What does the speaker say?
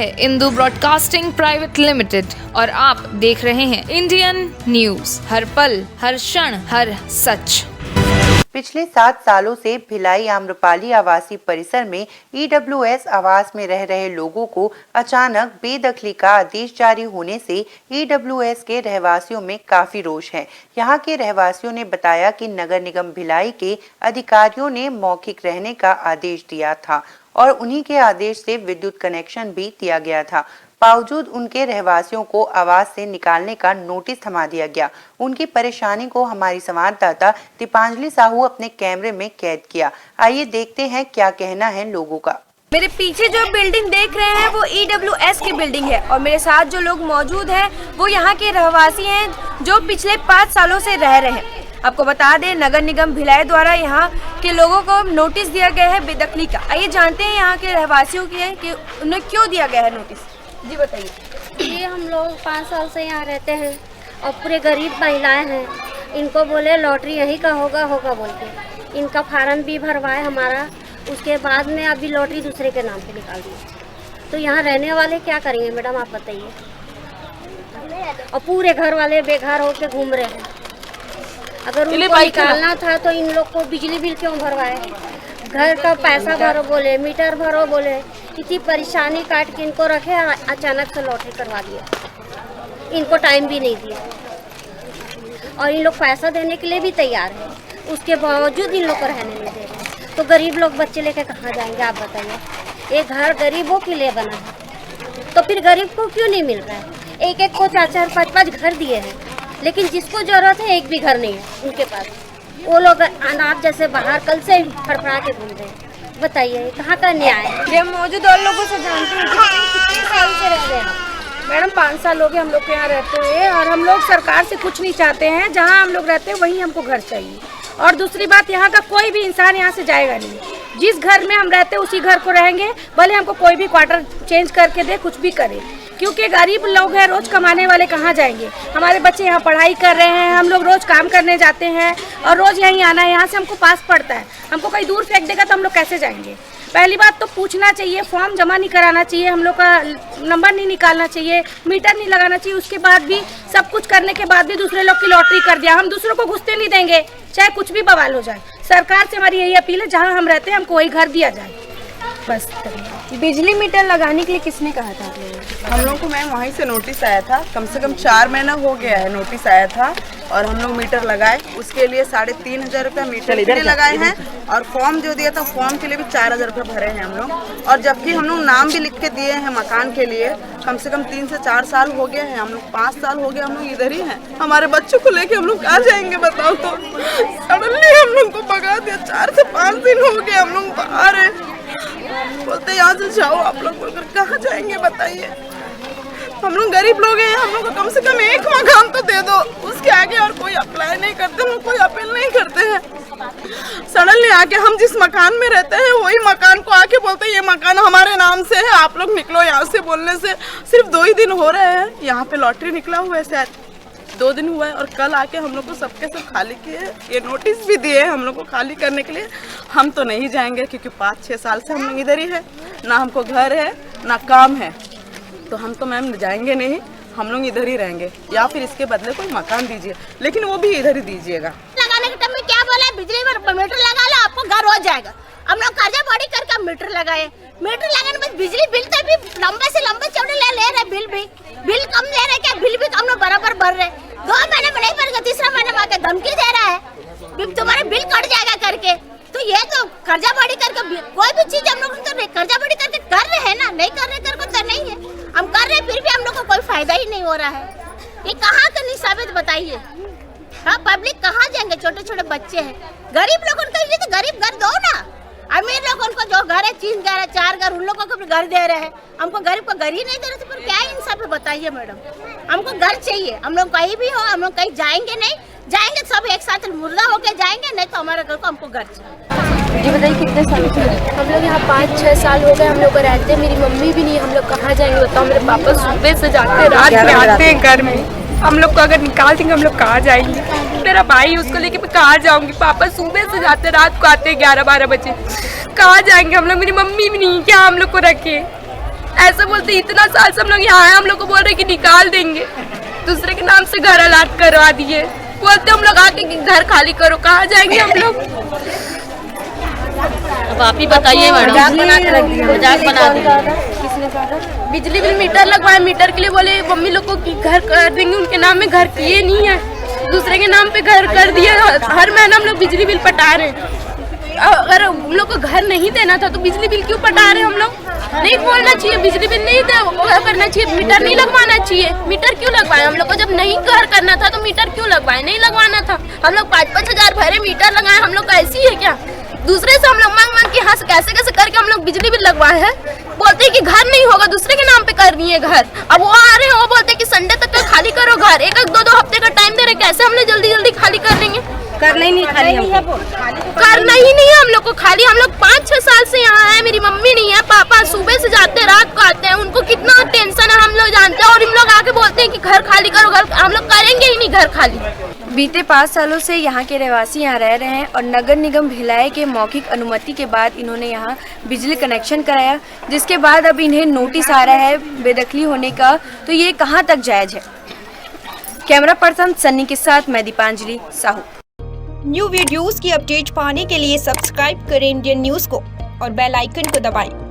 है Indu broadcasting private limited और आप देख रहे हैं इंडियन न्यूज, हर पल, हर क्षण, हर सच। पिछले 7 सालों से भिलाई आम्रपाली आवासीय परिसर में ईडब्ल्यूएस आवास में रह रहे लोगों को अचानक बेदखली का आदेश जारी होने से ईडब्ल्यूएस के रहवासियों में काफी रोष है। यहां के रहवासियों ने बताया कि नगर निगम भिलाई के अधिकारियों ने मौखिक रहने का आदेश दिया था और उन्हीं के आदेश से विद्युत कनेक्शन भी दिया गया था। बावजूद उनके रहवासियों को आवास से निकालने का नोटिस थमा दिया गया। उनकी परेशानी को हमारी संवाददाता दीपांजलि साहू अपने कैमरे में कैद किया। आइए देखते हैं क्या कहना है लोगों का। मेरे पीछे जो बिल्डिंग देख रहे हैं वो ईडब्ल्यूएस की बिल्डिंग है और मेरे साथ जो लोग मौजूद हैं वो यहाँ के रहवासी हैं जो पिछले 5 सालों से रह रहे हैं। आपको बता दें, नगर निगम भिलाई द्वारा यहाँ के लोगों को नोटिस दिया गया है बेदखली का। आइए जानते हैं यहाँ के रहवासियों की है कि उन्हें क्यों दिया गया है नोटिस। जी बताइए। ये हम लोग 5 साल से यहाँ रहते हैं और पूरे गरीब महिलाएं हैं। इनको बोले लॉटरी यहीं का होगा बोल के इनका फार्म भी भरवाए हमारा, उसके बाद में अभी लॉटरी दूसरे के नाम पे निकाल दी। तो यहाँ रहने वाले क्या करेंगे मैडम, आप बताइए। और पूरे घर वाले बेघर होकर घूम रहे हैं। अगर उनको निकालना था तो इन लोग को बिजली बिल क्यों भरवाए, घर का पैसा भरो बोले, मीटर भरो बोले, इतनी परेशानी काट के इनको रखे, अचानक से लॉटरी करवा दिया। इनको टाइम भी नहीं दिया और इन लोग पैसा देने के लिए भी तैयार है, उसके बावजूद इन लोग को रहने नहीं दे रहे। तो गरीब लोग बच्चे लेकर कहाँ जाएंगे आप बताइए। ये घर गरीबों के लिए बना है तो फिर गरीब को क्यों नहीं मिल रहा है। एक को 4-4, 5-5 घर दिए हैं, लेकिन जिसको जरूरत है एक भी घर नहीं है उनके पास। वो लोग अनाथ जैसे बाहर कल से फड़फड़ा के घूम रहे हैं। बताइए कहाँ का न्याय है। ये मौजूद और लोगों से जानते हैं कितने साल से रह रहे हैं। मैडम 5 साल हो गए हम लोग के यहाँ रहते हुए और हम लोग सरकार से कुछ नहीं चाहते हैं। जहाँ हम लोग रहते हैं वहीं हमको घर चाहिए। और दूसरी बात, यहाँ का कोई भी इंसान यहाँ से जाएगा नहीं। जिस घर में हम रहते हैं उसी घर को रहेंगे, भले हमको कोई भी क्वार्टर चेंज करके दे, कुछ भी करे, क्योंकि गरीब लोग हैं, रोज कमाने वाले कहाँ जाएंगे। हमारे बच्चे यहाँ पढ़ाई कर रहे हैं, हम लोग रोज काम करने जाते हैं और रोज यहीं आना है। यहाँ से हमको पास पड़ता है, हमको कहीं दूर फेंक देगा तो हम लोग कैसे जाएंगे। पहली बात तो पूछना चाहिए, फॉर्म जमा नहीं कराना चाहिए, हम लोग का नंबर नहीं निकालना चाहिए, मीटर नहीं लगाना चाहिए। उसके बाद भी सब कुछ करने के बाद भी दूसरे लोग की लॉटरी कर दिया। हम दूसरों को घुसते नहीं देंगे, चाहे कुछ भी बवाल हो जाए। सरकार से हमारी यही अपील है, जहाँ हम रहते हैं हमको वही घर दिया जाए बस। बिजली मीटर लगाने के लिए किसने कहा था? हम लोग को मैम वहीं से नोटिस आया था। कम से कम 4 महीना हो गया है नोटिस आया था और हम लोग मीटर लगाए। उसके लिए 3,500 रुपया मीटर के लिए लगाए हैं और फॉर्म जो दिया था फॉर्म के लिए भी 4,000 रुपये भरे हैं हम लोग। और जबकि हम लोग नाम भी लिख के दिए हैं मकान के लिए, कम से कम 3 से 4 साल हो गए हैं। हम लोग 5 साल हो गए हम लोग इधर ही हैं। हमारे बच्चों को लेके हम लोग कहाँ जाएंगे बताओ। तो सडनली हम लोग को भगा दिया। 4 से 5 दिन हो गए हम लोग बाहर है। बोलते यहाँ से जाओ आप लोग, बोलकर कहाँ जाएंगे बताइए। हम लोग गरीब लोग हैं, हम लोग को कम से कम एक मकान तो दे दो। उसके आगे और कोई अप्लाई नहीं करते, हम लोग कोई अपील नहीं करते हैं। सडनली आके हम जिस मकान में रहते हैं वही मकान को आके बोलते हैं ये मकान हमारे नाम से है, आप लोग निकलो यहाँ से। बोलने से सिर्फ 2 ही दिन हो रहे हैं, यहाँ पे लॉटरी निकला हुआ है, शायद 2 दिन हुआ है और कल आके हम लोग को सबके सब खाली किए, ये नोटिस भी दिए हम लोग को खाली करने के लिए। हम तो नहीं जाएंगे क्योंकि 5-6 साल से हम लोग इधर ही है, ना हमको घर है ना काम है, तो हम तो मैम जाएंगे नहीं। हम लोग इधर ही रहेंगे या फिर इसके बदले कोई मकान दीजिए, लेकिन वो भी इधर ही दीजिएगा। लगाने के टाइम में क्या बोला, बिजली पर मीटर लगा लो आपको घर हो जाएगा। हम लोग कर्जा बड़ी करके मीटर लगाए। मीटर लगाने में बिजली बिल तो भी लंबे से लंबे चौड़े ले रहे, बिल कम ले रहे, क्या बिल भी हम लोग बराबर भर रहे। 2 महीने में नहीं भरेगा, 3रा महीने में आके धमकी दे रहा है तुम्हारा बिल कट जाएगा करके। तो ये तो कर्जा बड़ी करके कोई भी चीज हम लोग तो कर्जा बड़ी करके कर रहे हैं ना, नहीं कर रहे करके तो नहीं है। हम कर रहे फिर भी हम लोग को कोई फायदा ही नहीं हो रहा है। ये कहाँ का निसाबित बताइए। हाँ, पब्लिक कहाँ जाएंगे, छोटे छोटे बच्चे हैं। गरीब लोगों को लिए तो गरीब घर दो ना। अमीर लोगों को जो घर है 3 घर है 4 घर, उन लोगों को भी घर दे रहे हैं। हमको गरीब को घर ही नहीं दे रहे, तो फिर क्या इंसाफ है बताइए मैडम। हमको घर चाहिए, हम लोग कहीं भी हो, हम लोग कहीं जाएंगे नहीं, जाएंगे सब एक साथ मुर्दा होके जाएंगे, नहीं तो हमारे घर को हमको घर चाहिए। ये बताइए कितने साल से? हम लोग यहाँ 5-6 साल हो गए हम लोग रहते। मेरी मम्मी भी नहीं, हम लोग कहाँ जाएंगे बताओ। मेरे पापा सुबह से जाते रात में आते हैं घर में। हम लोग को अगर निकाल देंगे हम लोग कहाँ जाएंगे। मेरा भाई उसको लेके मैं कहाँ जाऊंगी। पापा सुबह से जाते रात को आते 11-12 बजे। कहाँ जाएंगे हम लोग। मेरी मम्मी भी नहीं, क्या हम लोग को रखे। ऐसे बोलते इतना साल से हम लोग यहाँ आए, हम लोग को बोल रहे कि निकाल देंगे, दूसरे के नाम से घर अलाट करवा दिए, बोलते हम लोग आके कि घर खाली करो, कहाँ जाएंगे हम लोग। अब आप ही बताइए मैडम, मजाक बना बिजली बिल मीटर लगवाए, मीटर के लिए बोले मम्मी लोग को कि घर कर देंगे, उनके नाम में घर किए नहीं है, दूसरे के नाम पे घर कर दिए। हर महीना हम लोग बिजली बिल पटा रहे हैं। अगर हम लोग को घर नहीं देना था तो बिजली बिल क्यों पटा रहे हम लोग? नहीं बोलना चाहिए, बिजली बिल नहीं करना चाहिए, मीटर नहीं लगवाना चाहिए। मीटर क्यों लगवाए? हम लोग को जब नहीं घर करना था तो मीटर क्यों लगवाए? नहीं लगवाना था। हम लोग 5-5 हजार भरे, मीटर लगाए। हम लोग का ऐसी है क्या? दूसरे से हम लोग मांग के हाँ कैसे करके हम लोग बिजली बिल लगवाए हैं। बोलते हैं कि घर नहीं होगा, दूसरे के नाम पे करनी है घर। अब वो आ रहे हैं, वो बोलते हैं कि संडे तक का खाली करो घर। 1-2 हफ्ते का टाइम दे रहे, कैसे हम लोग जल्दी खाली कर लेंगे? करना ही नहीं खाली हमको, करना ही नहीं है हम लोग को खाली। हम लोग 5-6 साल से यहाँ है, मेरी मम्मी नहीं है, पापा सुबह से जाते हैं, रात को आते हैं, उनको कितना टेंशन है हम लोग जानते हैं। और इन लोग आके बोलते हैं कि घर खाली करो, घर हम लोग करेंगे ही नहीं घर खाली। बीते 5 सालों से यहाँ के रहवासी यहाँ रह रहे हैं और नगर निगम भिलाई के मौखिक अनुमति के बाद इन्होंने यहाँ बिजली कनेक्शन कराया, जिसके बाद अब इन्हें नोटिस आ रहा है बेदखली होने का। तो ये कहाँ तक जायज़ है? कैमरा पर्सन सन्नी के साथ मैं दीपांजलि साहू। न्यू वीडियोस की अपडेट पाने के लिए सब्सक्राइब करें इंडियन न्यूज़ को और बेल आइकन को दबाएं।